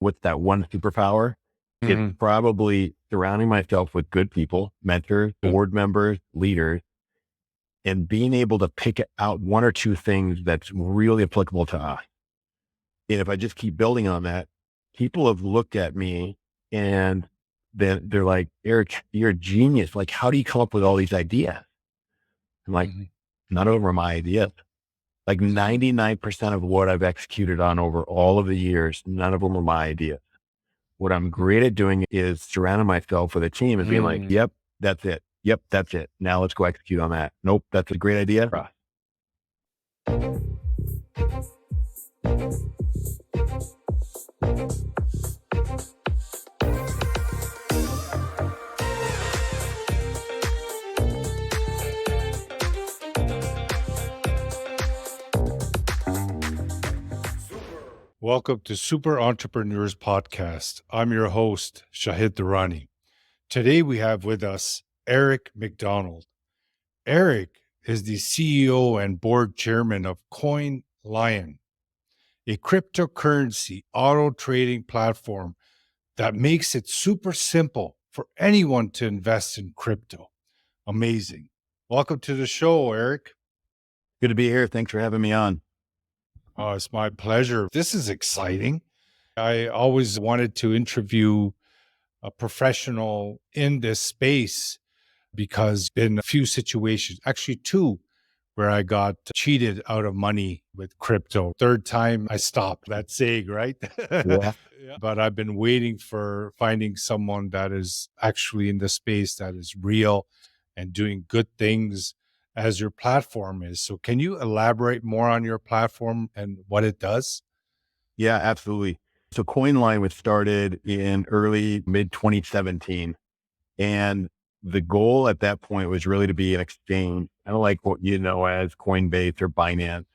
what's that one superpower? It's probably surrounding myself with good people, mentors, board members, leaders, and being able to pick out one or two things that's really applicable to us. And if I just keep building on that, people have looked at me and they're like, Eric, you're a genius. Like, how do you come up with all these ideas? I'm like, none of them are my ideas. Like 99% of what I've executed on over all of the years, none of them are my ideas. What I'm great at doing is surrounding myself with a team and being like, yep, that's it. Yep, that's it. Now let's go execute on that. Nope, that's a great idea for us. Welcome to Super Entrepreneurs Podcast. I'm your host, Shahid Durrani. Today we have with us Eric McDonald. Eric is the CEO and board chairman of CoinLion, a cryptocurrency auto trading platform that makes it super simple for anyone to invest in crypto. Amazing. Welcome to the show, Eric. Good to be here. Thanks for having me on. Oh, it's my pleasure. This is exciting. I always wanted to interview a professional in this space because in a few situations, actually two, where I got cheated out of money with crypto. Third time I stopped that saying, right? Yeah. But I've been waiting for finding someone that is actually in the space that is real and doing good things as your platform is. So can you elaborate more on your platform and what it does? Yeah, absolutely. So CoinLion was started in early mid 2017. And the goal at that point was really to be an exchange, kind of like what you know as Coinbase or Binance.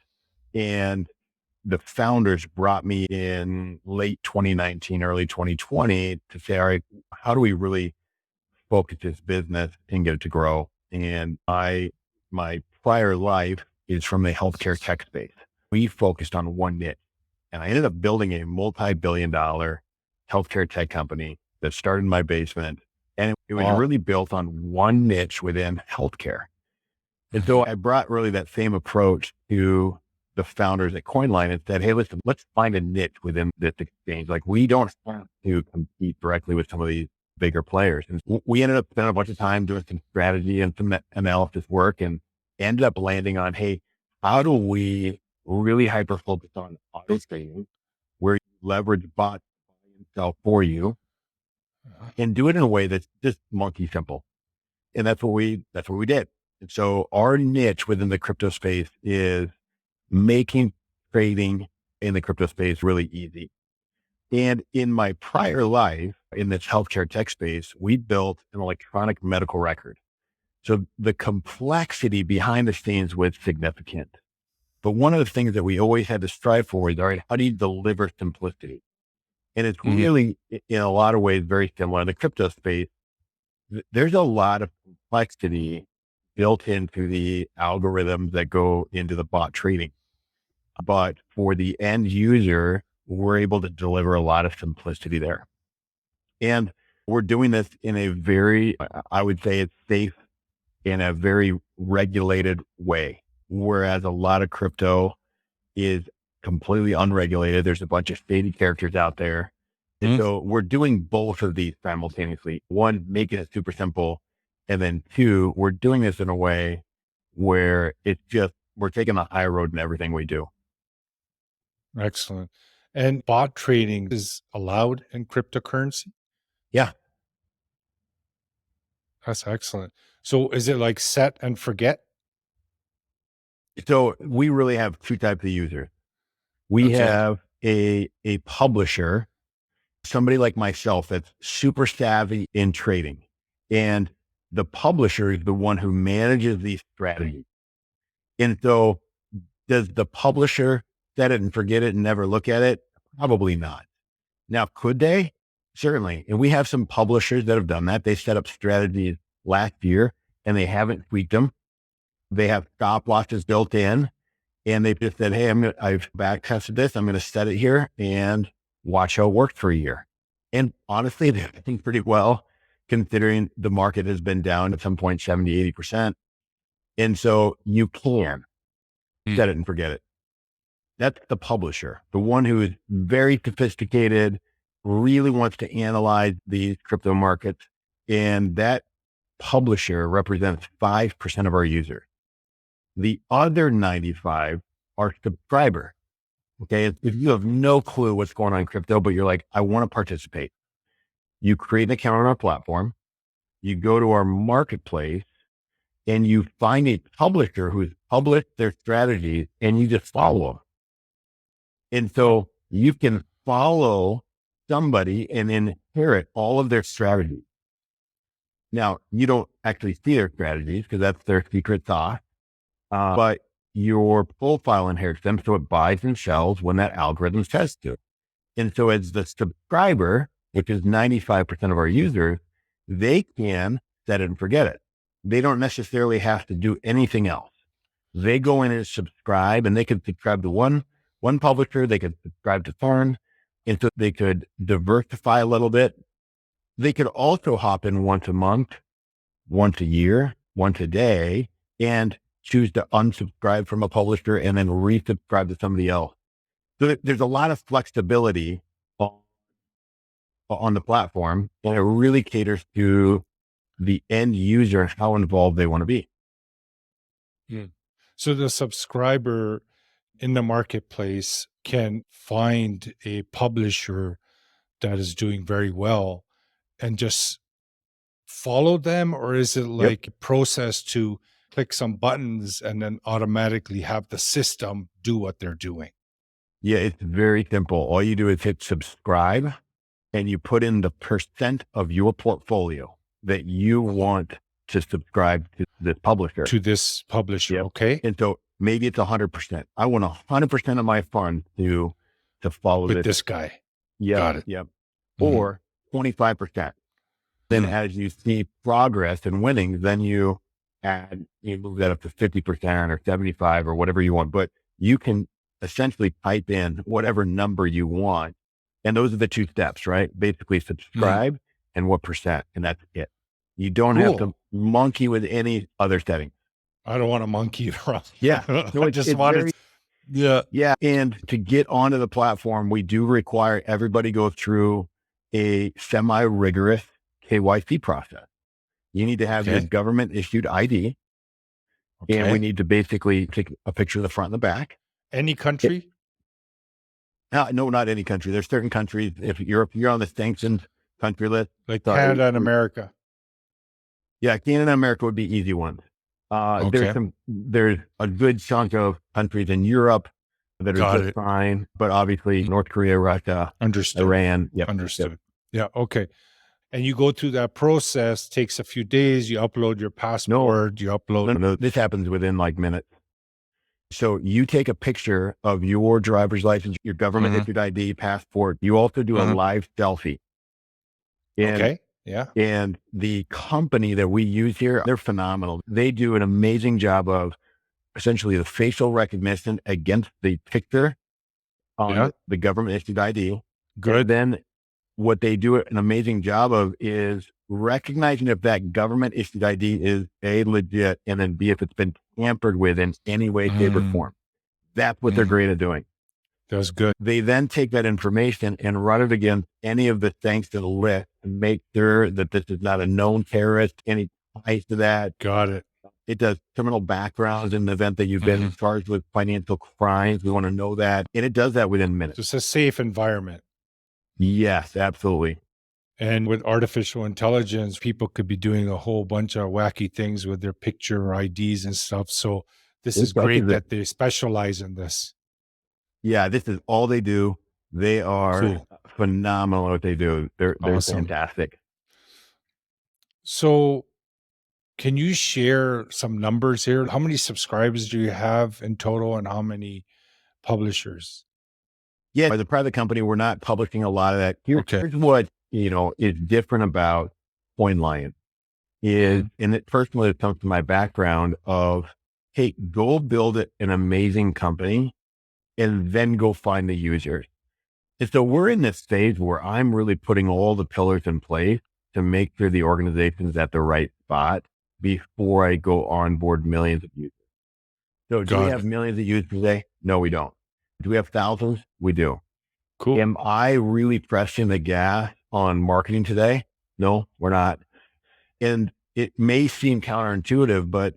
And the founders brought me in late 2019, early 2020 to say, all right, how do we really focus this business and get it to grow? And my prior life is from the healthcare tech space. We focused on one niche, and I ended up building a multi-billion-dollar healthcare tech company that started in my basement. And it was really built on one niche within healthcare. And so I brought really that same approach to the founders at CoinLion and said, hey, listen, let's find a niche within this exchange. Like, we don't have to compete directly with some of these bigger players. And we ended up spending a bunch of time doing some strategy and some analysis work and ended up landing on, hey, how do we really hyper focus on auto trading where you leverage bots to buy and sell for you and do it in a way that's just monkey simple. And that's what we did. And so our niche within the crypto space is making trading in the crypto space really easy. And in my prior life in this healthcare tech space, we built an electronic medical record. So the complexity behind the scenes was significant. But one of the things that we always had to strive for is, all right, how do you deliver simplicity? And it's really, in a lot of ways, very similar in the crypto space. There's a lot of complexity built into the algorithms that go into the bot trading. But for the end user, we're able to deliver a lot of simplicity there. And we're doing this in a very, I would say it's safe in a very regulated way. Whereas a lot of crypto is completely unregulated. There's a bunch of shady characters out there. And so we're doing both of these simultaneously. One, making it super simple. And then two, we're doing this in a way where it's just, we're taking the high road in everything we do. Excellent. And bot trading is allowed in cryptocurrency? Yeah. That's excellent. So is it like set and forget? So we really have two types of users. We have a publisher, somebody like myself that's super savvy in trading. And the publisher is the one who manages these strategies. And so does the publisher set it and forget it and never look at it? Probably not. Now, could they? Certainly. And we have some publishers that have done that. They set up strategies last year and they haven't tweaked them. They have stop losses built in and they just said, hey, I've back tested this. I'm going to set it here and watch how it works for a year. And honestly, they're doing pretty well considering the market has been down at some point 70, 80%. And so you can set it and forget it. That's the publisher, the one who is very sophisticated, really wants to analyze these crypto markets. And that publisher represents 5% of our users. The other 95 are subscribers. Okay. If you have no clue what's going on in crypto, but you're like, I want to participate, you create an account on our platform, you go to our marketplace, and you find a publisher who's published their strategies, and you just follow them. And so you can follow somebody and inherit all of their strategies. Now, you don't actually see their strategies because that's their secret sauce, but your profile inherits them. So it buys and sells when that algorithm says to. And so as the subscriber, which is 95% of our users, they can set it and forget it. They don't necessarily have to do anything else. They go in and subscribe, and they could subscribe to one publisher, they could subscribe to Thorn, and so they could diversify a little bit. They could also hop in once a month, once a year, once a day, and choose to unsubscribe from a publisher and then resubscribe to somebody else. So there's a lot of flexibility on the platform, and it really caters to the end user and how involved they want to be. So the subscriber in the marketplace can find a publisher that is doing very well and just follow them? Or is it like a process to click some buttons and then automatically have the system do what they're doing? Yeah, it's very simple. All you do is hit subscribe, and you put in the percent of your portfolio that you want to subscribe to this publisher. To this publisher, Yep. okay? And so maybe it's 100%. I want 100% of my funds to follow With this guy. Yep, Got it. Yep. Mhm. Or 25%. Then as you see progress and winning, then you move that up to 50% or 75 or whatever you want. But you can essentially type in whatever number you want. And those are the two steps, right? Basically subscribe and what percent, and that's it. You don't have to monkey with any other settings. I don't want to monkey around. Yeah. No, I just wanted, yeah. Yeah. And to get onto the platform, we do require everybody go through a semi-rigorous KYC process. You need to have your government issued ID. Okay. And we need to basically take a picture of the front and the back. Any country? No, not any country. There's certain countries. If you're on the sanctioned country list, Like Canada and America. Yeah, Canada and America would be easy ones. There's a good chunk of countries in Europe that are just fine, but obviously North Korea, Russia, Iran. Yep. Understood. Yep. Yeah. Okay. And you go through that process, takes a few days, you upload your passport, No, this happens within like minutes. So you take a picture of your driver's license, your government issued ID, passport. You also do a live selfie. And, Yeah. And the company that we use here, they're phenomenal. They do an amazing job of essentially the facial recognition against the picture on the government issued ID. Good. And then what they do an amazing job of is recognizing if that government issued ID is A, legit, and then B, if it's been tampered with in any way, shape, or form. That's what they're great at doing. That's good. They then take that information and run it against any of the sanctioned list and make sure that this is not a known terrorist, any ties to that. Got it. It does criminal backgrounds in the event that you've been charged with financial crimes. We want to know that. And it does that within minutes. It's a safe environment. Yes, absolutely. And with artificial intelligence, people could be doing a whole bunch of wacky things with their picture or IDs and stuff. So this is great that they specialize in this. Yeah, this is all they do. They are phenomenal at what they do. They're fantastic. So can you share some numbers here? How many subscribers do you have in total and how many publishers? Yeah, as a private company, we're not publishing a lot of that. Here's what, is different about CoinLion and it first one that comes to my background of, hey, go build an amazing company and then go find the users. And so we're in this phase where I'm really putting all the pillars in place to make sure the organization's at the right spot before I go onboard millions of users. So do we Got have it. millions of users today? No, we don't. Do we have thousands? We do. Cool. Am I really pressing the gas on marketing today? No, we're not. And it may seem counterintuitive, but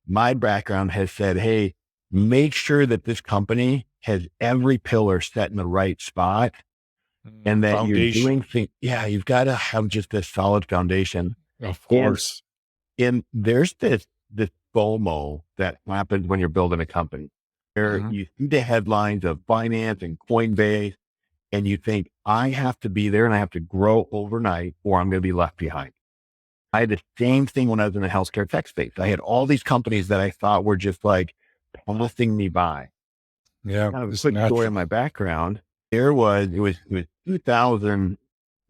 my background has said, hey, make sure that this company has every pillar set in the right spot and that you're Foundation. doing things. Yeah, you've got to have just this solid foundation. Of And course. there's this FOMO that happens when you're building a company where Mhm. you see the headlines of finance and Coinbase, and you think, I have to be there and I have to grow overnight or I'm going to be left behind. I had the same thing when I was in the healthcare tech space. I had all these companies that I thought were just like passing me by. Yeah, Kind of a it's quick story on natural. my background. It was 2000,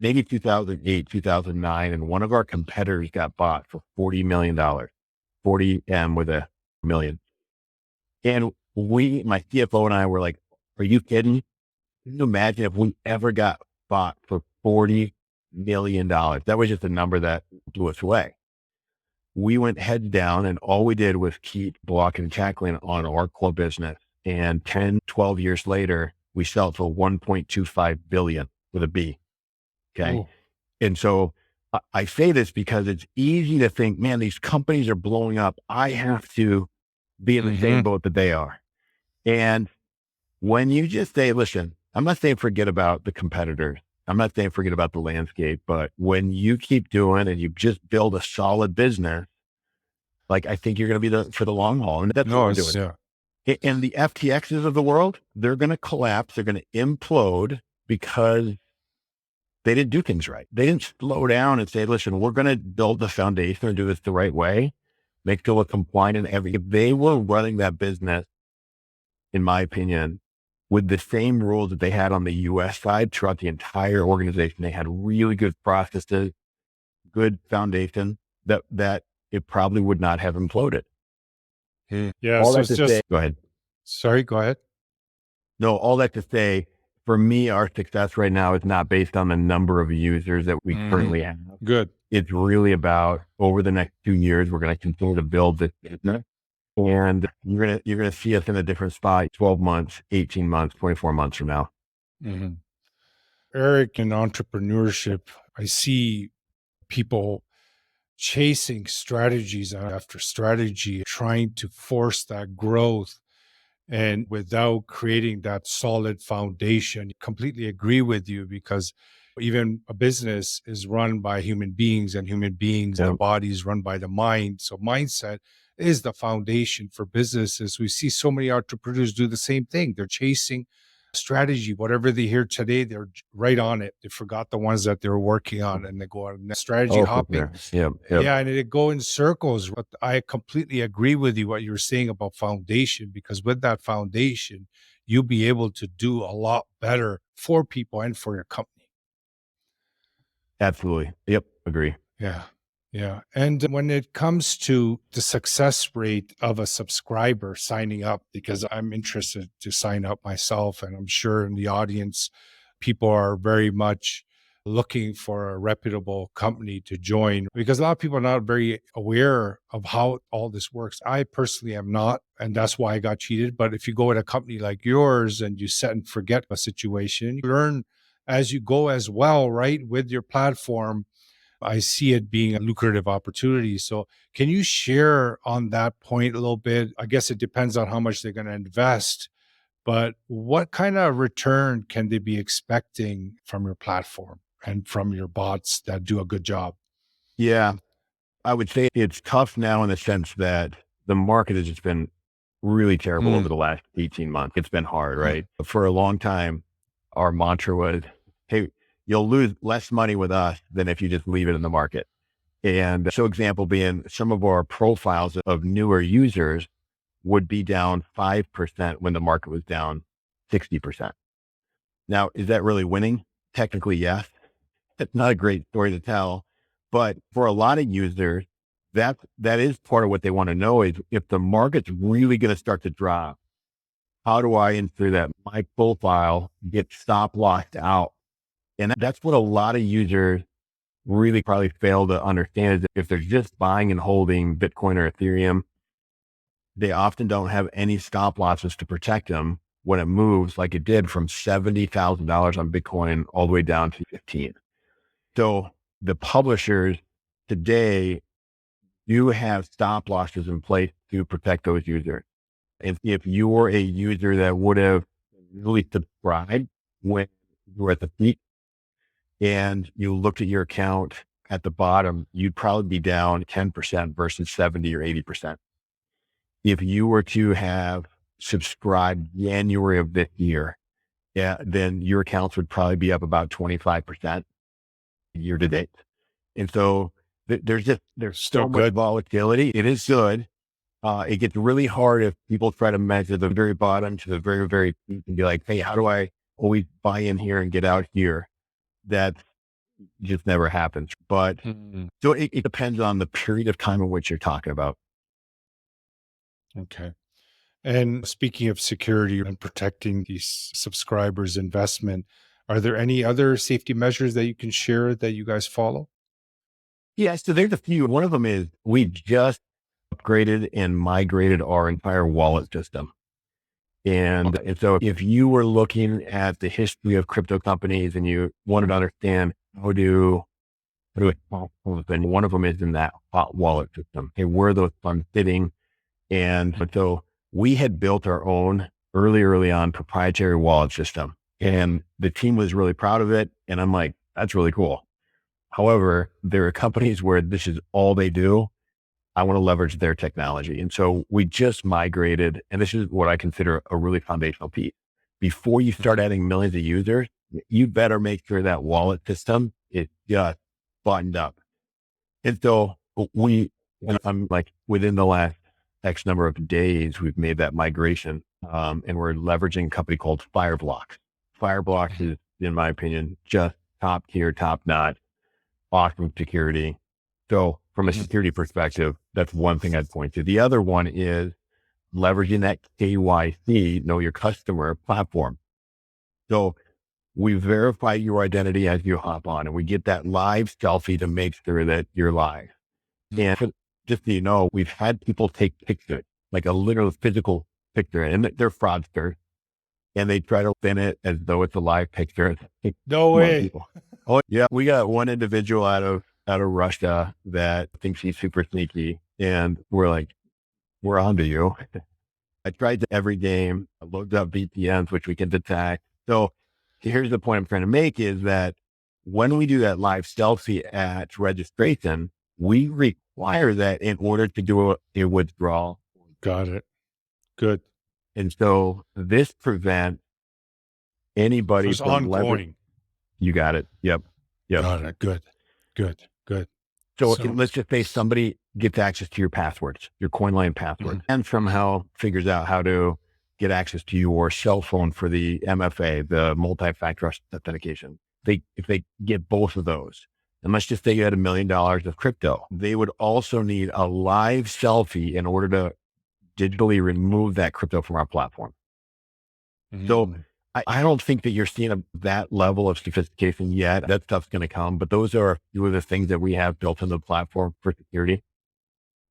maybe 2008, 2009, and one of our competitors got bought for $40 million, 40 M with a million. And my CFO and I were like, are you kidding? Can you imagine if we ever got bought for $40 million? That was just a number that blew us away. We went heads down and all we did was keep blocking and tackling on our core business. And 10, 12 years later, we sell for 1.25 billion with a B. Okay. Oh, And so I say this because it's easy to think, man, these companies are blowing up. I have to be in the same hmm boat that they are. And when you just say, listen, I'm not saying forget about the competitors. I'm not saying forget about the landscape, but when you keep doing and you just build a solid business, like I think you're going to be for the long haul. And that's what No, we're it's doing. yeah. And the FTXs of the world, they're going to collapse. They're going to implode because they didn't do things right. They didn't slow down and say, listen, we're going to build the foundation and do this the right way, make sure we're compliant in every, if they were running that business, in my opinion, with the same rules that they had on the US side throughout the entire organization, they had really good processes, good foundation that it probably would not have imploded. Yeah, All so that it's to say, just go ahead. sorry, go ahead. No, all that to say, for me, our success right now is not based on the number of users that we hmm currently have. Good. It's really about over the next 2 years, we're going to continue to build this business. And you're gonna see us in a different spot 12 months, 18 months, 24 months from now. hmm Eric, in entrepreneurship, I see people chasing strategies after strategy, trying to force that growth and without creating that solid foundation. Completely agree with you because even a business is run by human beings and human beings, the Yeah. body is run by the mind. So mindset is the foundation for businesses. We see so many entrepreneurs do the same thing. They're chasing strategy, whatever they hear today, they're right on it. They forgot the ones that they're working on and they go on strategy Oh, for hopping. sure. Yep. Yep. Yeah, and it go in circles. But I completely agree with you what you were saying about foundation, because with that foundation, you'll be able to do a lot better for people and for your company. Absolutely. Yep. Agree. Yeah. Yeah. And when it comes to the success rate of a subscriber signing up, because I'm interested to sign up myself, and I'm sure in the audience, people are very much looking for a reputable company to join, because a lot of people are not very aware of how all this works. I personally am not, and that's why I got cheated. But if you go at a company like yours and you set and forget a situation, you learn as you go as well, right? With your platform, I see it being a lucrative opportunity. So, can you share on that point a little bit? I guess it depends on how much they're going to invest, but what kind of return can they be expecting from your platform and from your bots that do a good job? Yeah. I would say it's tough now in the sense that the market has just been really terrible over Mm, the last 18 months. It's been hard, mm, right? For a long time, our mantra was, hey, you'll lose less money with us than if you just leave it in the market. And so example being some of our profiles of newer users would be down 5% when the market was down 60%. Now, is that really winning? Technically, yes. It's not a great story to tell, but for a lot of users, that is part of what they want to know is if the market's really going to start to drop, how do I ensure that my profile gets stop locked out? And that's what a lot of users really probably fail to understand is that if they're just buying and holding Bitcoin or Ethereum, they often don't have any stop losses to protect them when it moves like it did from $70,000 on Bitcoin all the way down to 15. So the publishers today do have stop losses in place to protect those users. If you were a user that would have really subscribed when you were at the peak and you looked at your account at the bottom, you'd probably be down 10% versus 70 or 80%. If you were to have subscribed January of this year, then your accounts would probably be up about 25% year to date. And so there's Still so much good. volatility. It is good. It gets really hard if people try to measure the very bottom to the very, very peak and be like, hey, how do I always buy in here and get out here? That just never happens. But so it depends on the period of time in which you're talking about. Okay. And speaking of security and protecting these subscribers' investment, are there any other safety measures that you can share that you guys follow? Yeah, so there's a few. One of them is we just upgraded and migrated our entire wallet system. And so if you were looking at the history of crypto companies and you wanted to understand how do it, and one of them is in that hot wallet system. Okay, where are those funds sitting? And so we had built our own early on proprietary wallet system, and the team was really proud of it. And I'm like, that's really cool. However, there are companies where this is all they do. I want to leverage their technology. And so we just migrated, and this is what I consider a really foundational piece. Before you start adding millions of users, you better make sure that wallet system is just buttoned up. And so and I'm like, within the last X number of days, we've made that migration. And we're leveraging a company called Fireblocks. Fireblocks is, in my opinion, just top tier, top notch, awesome security. So from a security perspective, that's one thing I'd point to. The other one is leveraging that KYC, know your customer platform. So we verify your identity as you hop on, and we get that live selfie to make sure that you're live. And just so you know, we've had people take pictures, like a literal physical picture, and they're fraudsters, and they try to spin it as though it's a live picture. No way. Oh yeah, we got one individual out of Russia that thinks he's super sneaky, and we're like, we're onto you. I tried to every game, I loaded up VPNs, which we can detect. So here's the point I'm trying to make is that when we do that live selfie at registration, we require that in order to do a withdrawal. Got it. Good. And so this prevents So anybody it's from ongoing. You got it. Yep. Got it. Good. So So- let's just say somebody gets access to your passwords, your CoinLion password, and somehow figures out how to get access to your cell phone for the MFA, the multi-factor authentication. If they get both of those, and let's just say you had $1 million of crypto, they would also need a live selfie in order to digitally remove that crypto from our platform. So I don't think that you're seeing that level of sophistication yet. That stuff's going to come, but those are a few of the things that we have built into the platform for security.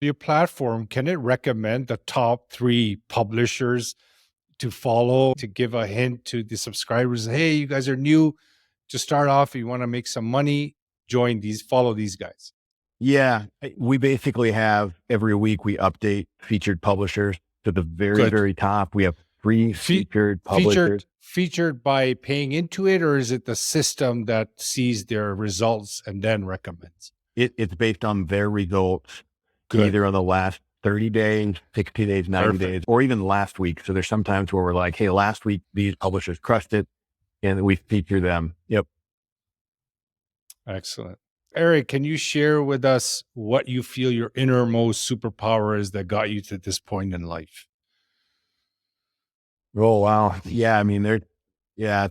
your platform, can it recommend the top 3 publishers to follow to give a hint to the subscribers? Hey, you guys are new to start off. You want to make some money, follow these guys. Yeah, we basically have every week we update featured publishers to the very, very top. We have 3 featured publishers. Featured by paying into it, or is it the system that sees their results and then recommends? It's based on their results, Good. either on the last 30 days, 60 days, 90 days, or even last week. So there's sometimes where we're like, hey, last week, these publishers crushed it, and we feature them. Yep. Excellent. Eric, can you share with us what you feel your innermost superpower is that got you to this point in life? Oh, wow. Yeah. I mean, it's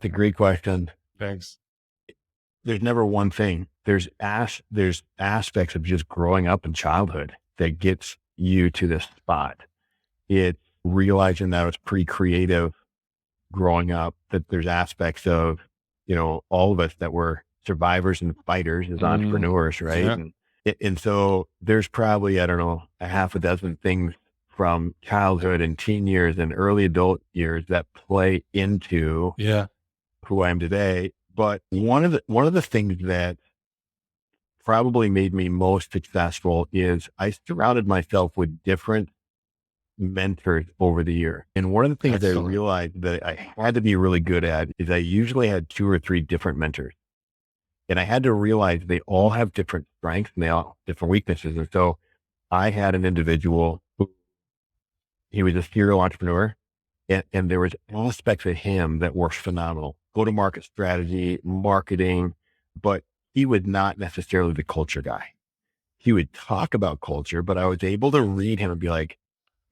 a great question. Thanks. There's never one thing. There's aspects of just growing up in childhood that gets you to this spot. It's realizing that I was pretty creative growing up, that there's aspects of, all of us that were survivors and fighters as entrepreneurs, right? Yeah. And so there's probably, I don't know, a half a dozen things from childhood and teen years and early adult years that play into Yeah. who I am today. But one of the things that probably made me most successful is I surrounded myself with different mentors over the year. And one of the things I Excellent. realized that I had to be really good at is I usually had two or three different mentors. And I had to realize they all have different strengths and they all have different weaknesses. And so I had an individual who, he was a serial entrepreneur, and there was aspects of him that were phenomenal. Go-to-market strategy, marketing, but he was not necessarily the culture guy. He would talk about culture, but I was able to read him and be like,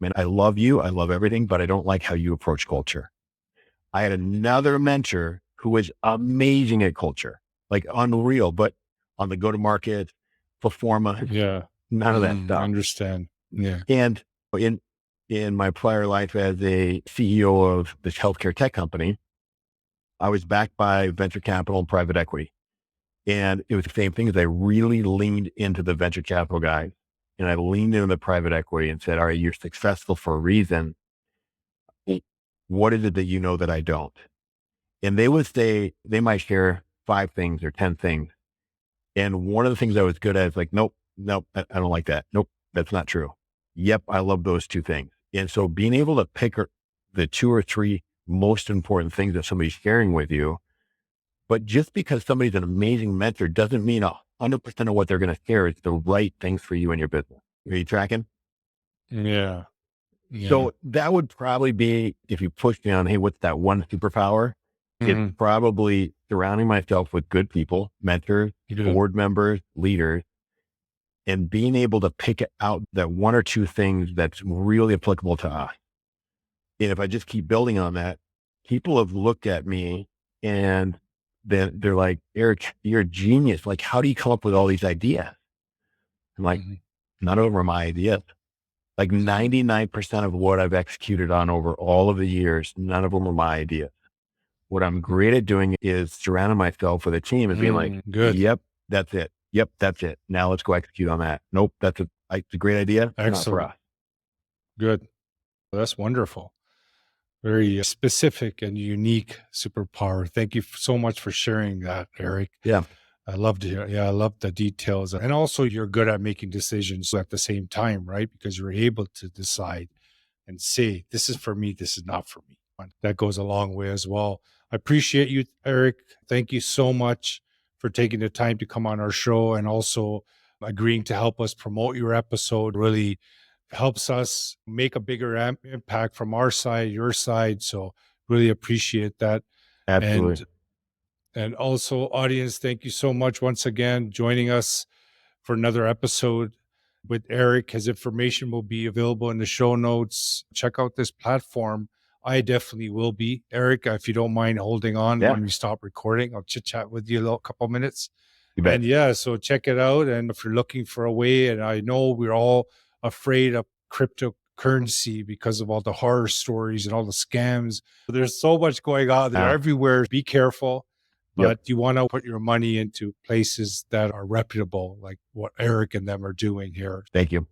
man, I love you. I love everything, but I don't like how you approach culture. I had another mentor who was amazing at culture, like unreal, but on the go-to-market, performance, Yeah. none of that I stuff. understand. Yeah. And in my prior life as a CEO of this healthcare tech company, I was backed by venture capital and private equity. And it was the same thing as I really leaned into the venture capital guys and I leaned into the private equity and said, all right, you're successful for a reason. What is it that you know that I don't? And they would say, they might share 5 things or 10 things. And one of the things I was good at is like, nope, I don't like that. Nope, that's not true. Yep, I love those 2 things. And so being able to pick the 2 or 3 most important things that somebody's sharing with you, but just because somebody's an amazing mentor doesn't mean 100% of what they're going to share is the right things for you and your business. Are you tracking? Yeah. Yeah. So that would probably be, if you push me on, hey, what's that one superpower? It's Mhm. probably surrounding myself with good people, mentors, Yeah. board members, leaders, and being able to pick out that 1 or 2 things that's really applicable to us. And if I just keep building on that, people have looked at me and then they're like, Eric, you're a genius. Like, how do you come up with all these ideas? I'm like, Mhm. none of them are my ideas. Like 99% of what I've executed on over all of the years, none of them are my ideas. What I'm great at doing is surrounding myself with a team and being like, Good. yep, that's it. Yep, that's it. Now let's go execute on that. Nope, it's a great idea. Not for Excellent. us. Good. Well, that's wonderful. Very specific and unique superpower. Thank you so much for sharing that, Eric. Yeah, I loved it. Yeah, I love the details. And also, you're good at making decisions at the same time, right? Because you're able to decide and say, this is for me, this is not for me. And that goes a long way as well. I appreciate you, Eric. Thank you so much for taking the time to come on our show and also agreeing to help us promote your episode. Really helps us make a bigger impact from our side, your side. So really appreciate that. absolutely. And also, audience, thank you so much once again joining us for another episode with Eric. His information will be available in the show notes. Check out this platform. I definitely will be. Eric, if you don't mind holding on Yeah, when we stop recording, I'll chit chat with you a little couple minutes. you bet. And yeah, so check it out. And if you're looking for a way, and I know we're all afraid of cryptocurrency because of all the horror stories and all the scams. There's so much going on there Uh, everywhere. Be careful, yep. but you want to put your money into places that are reputable, like what Eric and them are doing here. Thank you.